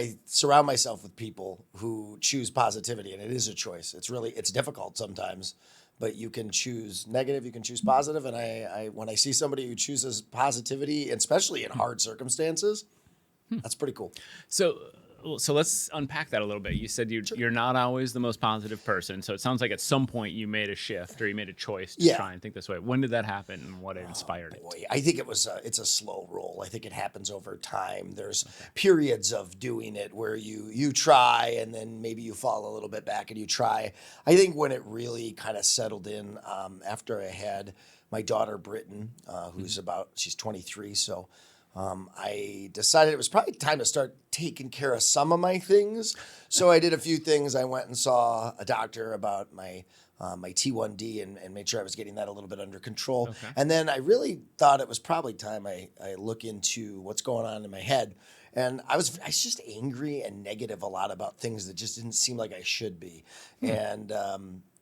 I surround myself with people who choose positivity, and it is a choice. It's difficult sometimes, but you can choose negative, you can choose positive. And I when I see somebody who chooses positivity, especially in hard circumstances, that's pretty cool. So let's unpack that a little bit. You said Sure. you're not always the most positive person. So it sounds like at some point you made a shift or you made a choice to Yeah. try and think this way. When did that happen and what inspired it? Boy, I think it's a slow roll. I think it happens over time. There's periods of doing it where you try and then maybe you fall a little bit back and you try. I think when it really kind of settled in after I had my daughter Britton, she's 23, so I decided it was probably time to start taking care of some of my things. So I did a few things. I went and saw a doctor about my T1D and made sure I was getting that a little bit under control. Okay. And then I really thought it was probably time I look into what's going on in my head. And I was just angry and negative a lot about things that just didn't seem like I should be. And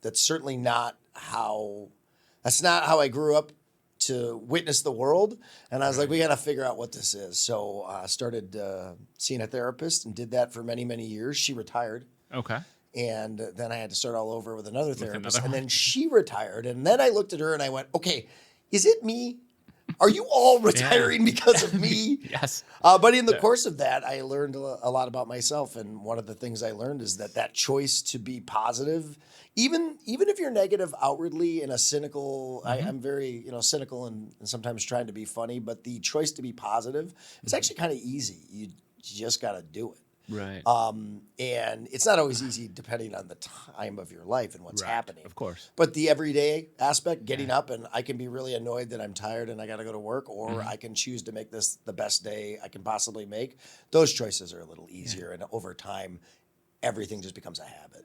that's certainly that's not how I grew up to witness the world. And I was like, we got to figure out what this is. So I started seeing a therapist and did that for many, many years. She retired. Okay. And then I had to start all over with another therapist. another And one. then she retired. And then I looked at her and I went, okay, is it me? Are you all retiring because of me? Yes. But in the course of that, I learned a lot about myself. And one of the things I learned is that choice to be positive, even if you're negative outwardly in a cynical, I'm very cynical and sometimes trying to be funny, but the choice to be positive is actually kind of easy. You just got to do it. Right. And it's not always easy depending on the time of your life and what's Right, happening. of course. But the everyday aspect, getting up, and I can be really annoyed that I'm tired and I got to go to work, or I can choose to make this the best day I can possibly make. Those choices are a little easier. And over time, everything just becomes a habit.